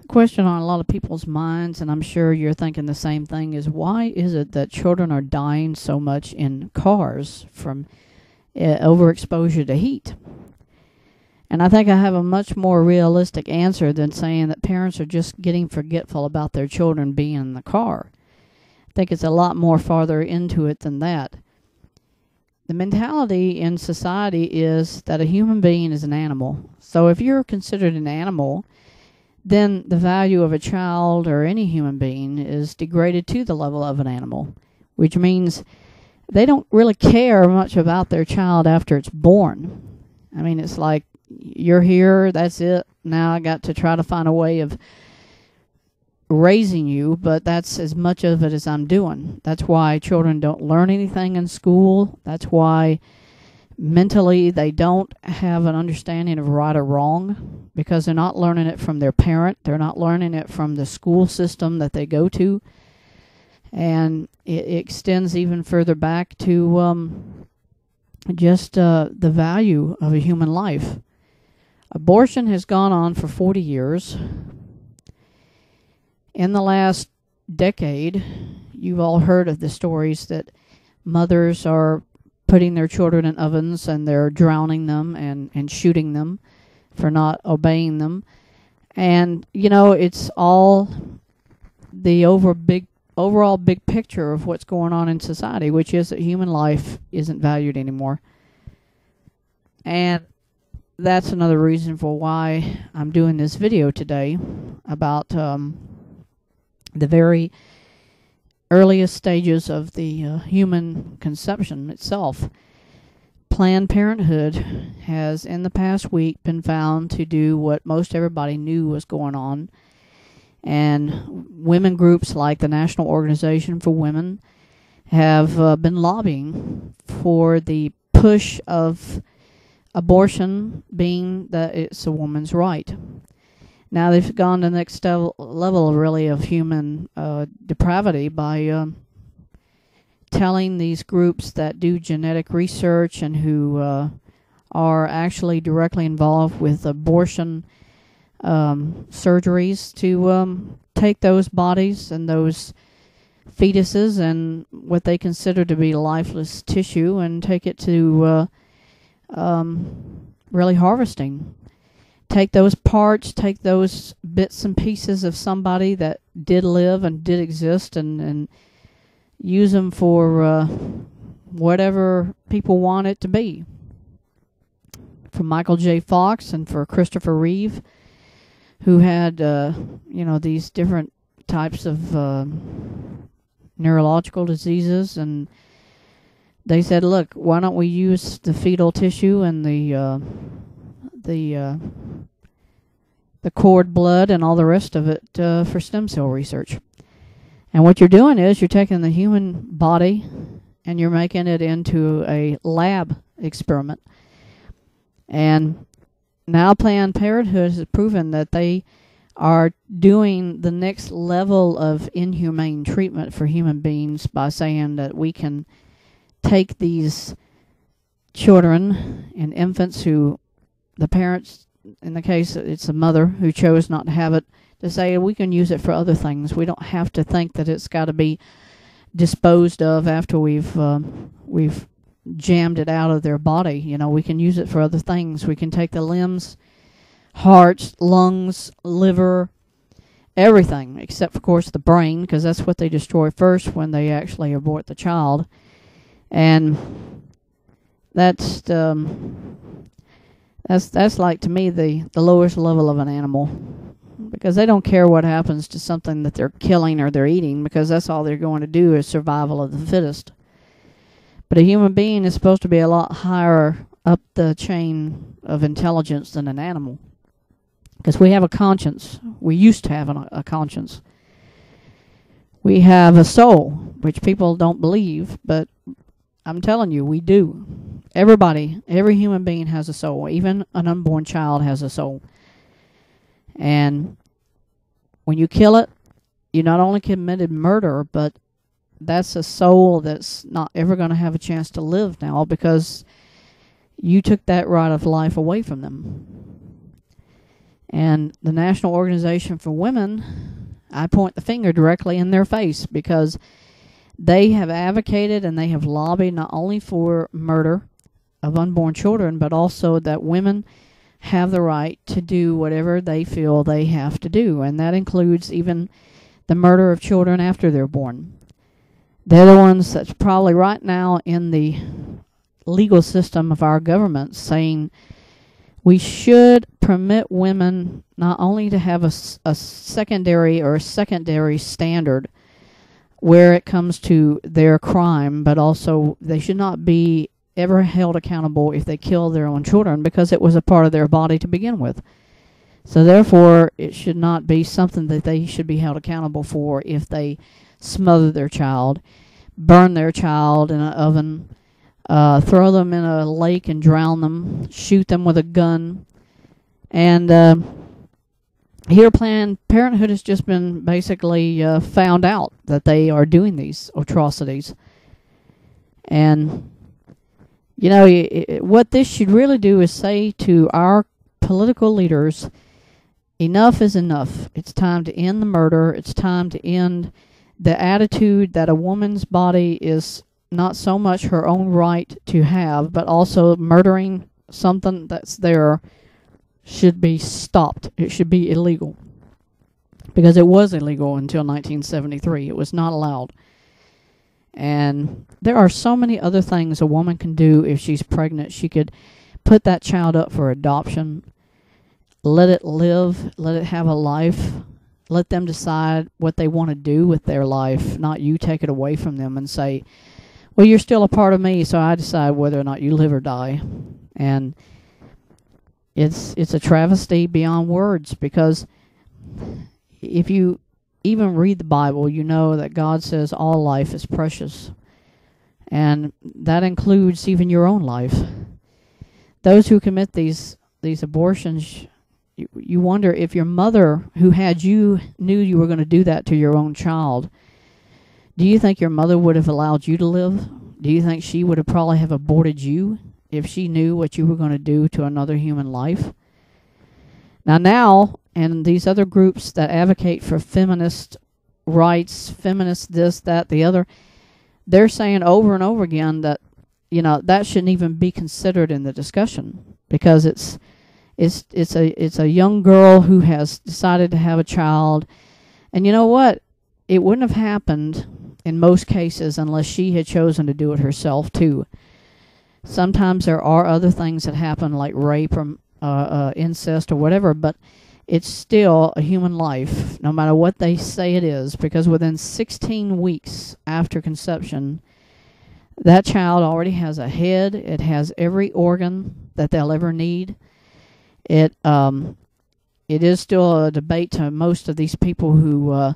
question on a lot of people's minds, and I'm sure you're thinking the same thing, is why is it that children are dying so much in cars from overexposure to heat? And I think I have a much more realistic answer than saying that parents are just getting forgetful about their children being in the car. I think it's a lot more farther into it than that. The mentality in society is that a human being is an animal. So if you're considered an animal, then the value of a child or any human being is degraded to the level of an animal, which means they don't really care much about their child after it's born. I mean, it's like, you're here, that's it. Now I got to try to find a way of raising you, but that's as much of it as I'm doing. That's why children don't learn anything in school. That's why mentally they don't have an understanding of right or wrong, because they're not learning it from their parent. They're not learning it from the school system that they go to. And it extends even further back to just the value of a human life. Abortion has gone on for 40 years. In the last decade, you've all heard of the stories that mothers are putting their children in ovens and they're drowning them and shooting them for not obeying them. And, you know, it's all the overall big picture of what's going on in society, which is that human life isn't valued anymore. And that's another reason for why I'm doing this video today about the very earliest stages of the human conception itself. Planned Parenthood has in the past week been found to do what most everybody knew was going on. And women groups like the National Organization for Women have been lobbying for the push of abortion being that it's a woman's right. Now they've gone to the next level really of human depravity by telling these groups that do genetic research and who are actually directly involved with abortion surgeries to take those bodies and those fetuses and what they consider to be lifeless tissue and take it to really harvesting. Take those parts, take those bits and pieces of somebody that did live and did exist and use them for whatever people want it to be. For Michael J. Fox and for Christopher Reeve, who had, these different types of neurological diseases, and they said, look, why don't we use the fetal tissue and the cord blood and all the rest of it for stem cell research. And what you're doing is you're taking the human body and you're making it into a lab experiment. And now Planned Parenthood has proven that they are doing the next level of inhumane treatment for human beings by saying that we can take these children and infants who the parents, in the case it's a mother who chose not to have it, to say we can use it for other things. We don't have to think that it's got to be disposed of after we've jammed it out of their body. You know, we can use it for other things. We can take the limbs, hearts, lungs, liver, everything except, of course, the brain, because that's what they destroy first when they actually abort the child. And that's like, to me, the lowest level of an animal, because they don't care what happens to something that they're killing or they're eating, because that's all they're going to do is survival of the fittest. But a human being is supposed to be a lot higher up the chain of intelligence than an animal, because we have a conscience. We used to have a conscience. We have a soul, which people don't believe, but I'm telling you, we do. Everybody, every human being has a soul. Even an unborn child has a soul. And when you kill it, you not only committed murder, but that's a soul that's not ever going to have a chance to live now, because you took that right of life away from them. And the National Organization for Women, I point the finger directly in their face, because they have advocated and they have lobbied not only for murder of unborn children, but also that women have the right to do whatever they feel they have to do. And that includes even the murder of children after they're born. They're the ones that's probably right now in the legal system of our government saying we should permit women not only to have a secondary standard where it comes to their crime, but also they should not be ever held accountable if they kill their own children, because it was a part of their body to begin with. So therefore, it should not be something that they should be held accountable for if they smother their child, burn their child in an oven, throw them in a lake and drown them, shoot them with a gun. And here Planned Parenthood has just been basically found out that they are doing these atrocities. And, you know, what this should really do is say to our political leaders, enough is enough. It's time to end the murder. It's time to end the attitude that a woman's body is not so much her own right to have, but also murdering something that's there should be stopped. It should be illegal. Because it was illegal until 1973. It was not allowed. And there are so many other things a woman can do if she's pregnant. She could put that child up for adoption, let it live, let it have a life, let them decide what they want to do with their life, not you take it away from them and say, well, you're still a part of me, so I decide whether or not you live or die. And it's a travesty beyond words, because if you even read the Bible, you know that God says all life is precious. And that includes even your own life. Those who commit these abortions, you wonder if your mother who had you knew you were going to do that to your own child. Do you think your mother would have allowed you to live? Do you think she would have probably have aborted you if she knew what you were going to do to another human life? Now, and these other groups that advocate for feminist rights, feminist this, that, the other, they're saying over and over again that, you know, that shouldn't even be considered in the discussion, because it's a young girl who has decided to have a child, and you know what? It wouldn't have happened in most cases unless she had chosen to do it herself too. Sometimes there are other things that happen, like rape or incest or whatever, but it's still a human life, no matter what they say it is, because within 16 weeks after conception, that child already has a head. It has every organ that they'll ever need. It is still a debate to most of these people who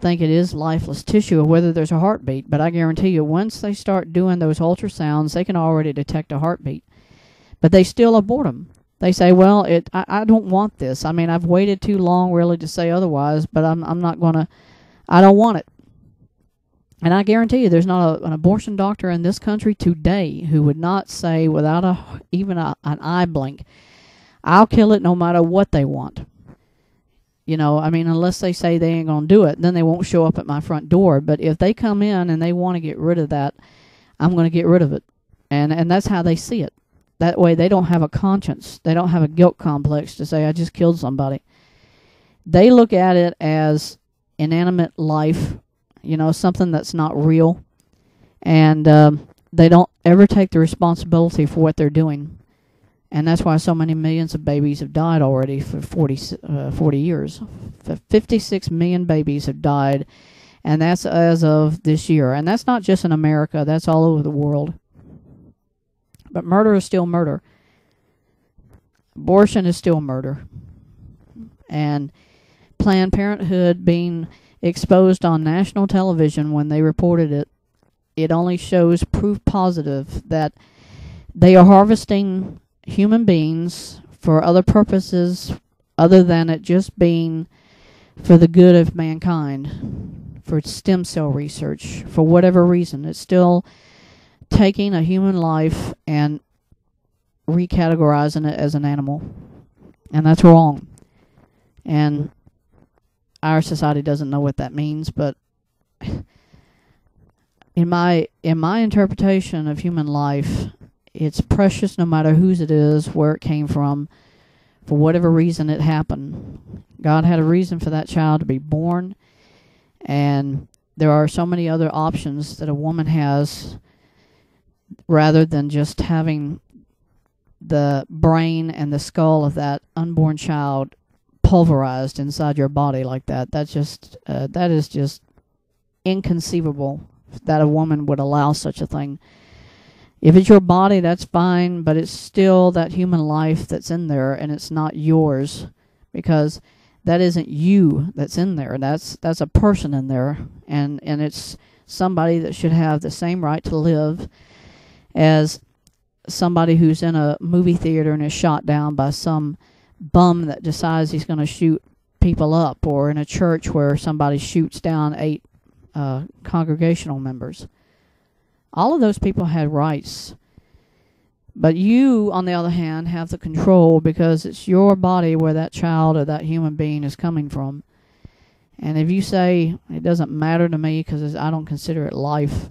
think it is lifeless tissue or whether there's a heartbeat. But I guarantee you, once they start doing those ultrasounds, they can already detect a heartbeat. But they still abort them. They say, well, I don't want this. I mean, I've waited too long really to say otherwise, but I'm not going to, I don't want it. And I guarantee you there's not an abortion doctor in this country today who would not say without even an eye blink, I'll kill it no matter what they want. You know, I mean, unless they say they ain't going to do it, then they won't show up at my front door. But if they come in and they want to get rid of that, I'm going to get rid of it. And that's how they see it. That way they don't have a conscience. They don't have a guilt complex to say, I just killed somebody. They look at it as inanimate life, you know, something that's not real. And they don't ever take the responsibility for what they're doing. And that's why so many millions of babies have died already for 40 years. 56 million babies have died, and that's as of this year. And that's not just in America. That's all over the world. But murder is still murder. Abortion is still murder. And Planned Parenthood being exposed on national television when they reported it, it only shows proof positive that they are harvesting human beings for other purposes other than it just being for the good of mankind, for stem cell research, for whatever reason. It's still taking a human life and recategorizing it as an animal. And that's wrong. And our society doesn't know what that means, but in my interpretation of human life, it's precious no matter whose it is, where it came from, for whatever reason it happened. God had a reason for that child to be born, and there are so many other options that a woman has rather than just having the brain and the skull of that unborn child pulverized inside your body like that. That is just inconceivable that a woman would allow such a thing. If it's your body, that's fine, but it's still that human life that's in there, and it's not yours, because that isn't you that's in there. That's a person in there, and it's somebody that should have the same right to live as somebody who's in a movie theater and is shot down by some bum that decides he's going to shoot people up, or in a church where somebody shoots down 8 congregational members. All of those people had rights. But you, on the other hand, have the control, because it's your body where that child or that human being is coming from. And if you say, it doesn't matter to me because I don't consider it life,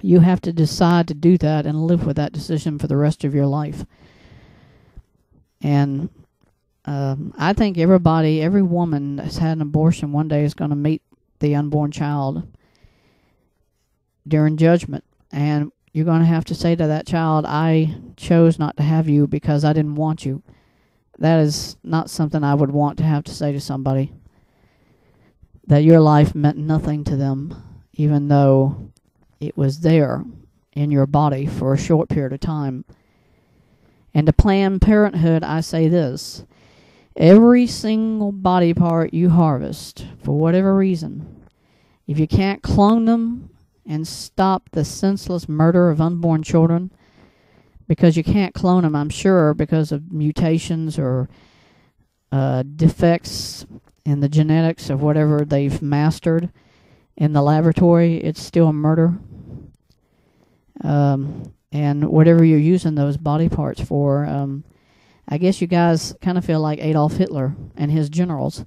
you have to decide to do that and live with that decision for the rest of your life. And I think every woman that's had an abortion one day is going to meet the unborn child during judgment, and you're going to have to say to that child, I chose not to have you because I didn't want you. That is not something I would want to have to say to somebody, that your life meant nothing to them, even though it was there in your body for a short period of time. And to Planned Parenthood, I say this: every single body part you harvest, for whatever reason, if you can't clone them and stop the senseless murder of unborn children, because you can't clone them, I'm sure, because of mutations or defects in the genetics of whatever they've mastered in the laboratory, it's still a murder. And whatever you're using those body parts for, I guess you guys kind of feel like Adolf Hitler and his generals.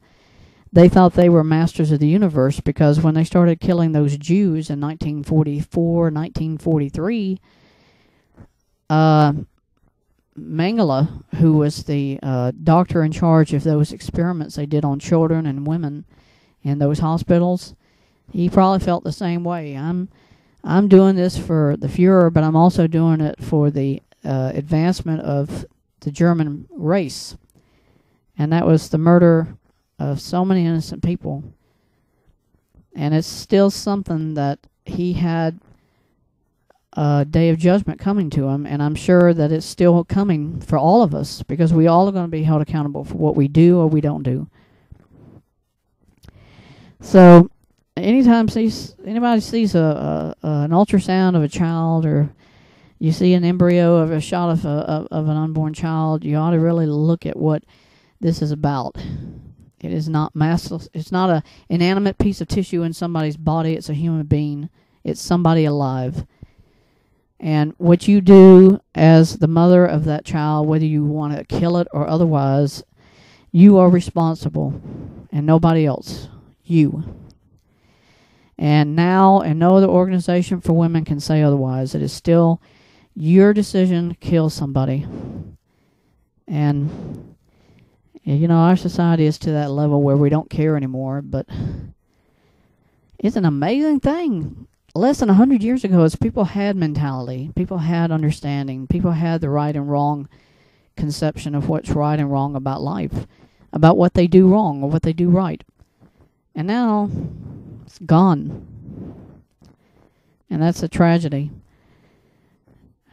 They thought they were masters of the universe, because when they started killing those Jews in 1944, 1943, Mengele, who was the doctor in charge of those experiments they did on children and women in those hospitals, he probably felt the same way. I'm doing this for the Fuhrer, but I'm also doing it for the advancement of the German race. And that was the murder of so many innocent people. And it's still something that he had a day of judgment coming to him, and I'm sure that it's still coming for all of us, because we all are going to be held accountable for what we do or we don't do. So anytime anybody sees an ultrasound of a child, or you see an embryo of a shot of an unborn child, you ought to really look at what this is about. It is not massless. It's not an inanimate piece of tissue in somebody's body. It's a human being. It's somebody alive. And what you do as the mother of that child, whether you want to kill it or otherwise, you are responsible, and nobody else. You. And now, and no other organization for women can say otherwise. It is still your decision to kill somebody. And you know, our society is to that level where we don't care anymore, but it's an amazing thing. Less than 100 years ago, as people had mentality, people had understanding, people had the right and wrong conception of what's right and wrong about life, about what they do wrong or what they do right. And now, it's gone. And that's a tragedy.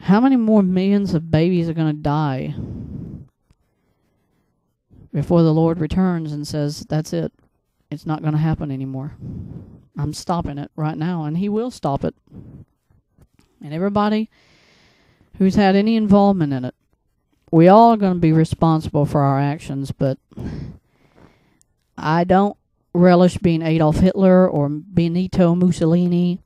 How many more millions of babies are going to die before the Lord returns and says, that's it, it's not going to happen anymore? I'm stopping it right now, and He will stop it. And everybody who's had any involvement in it, we all are going to be responsible for our actions, but I don't relish being Adolf Hitler or Benito Mussolini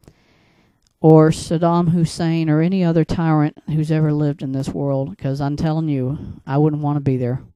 or Saddam Hussein or any other tyrant who's ever lived in this world, because I'm telling you, I wouldn't want to be there.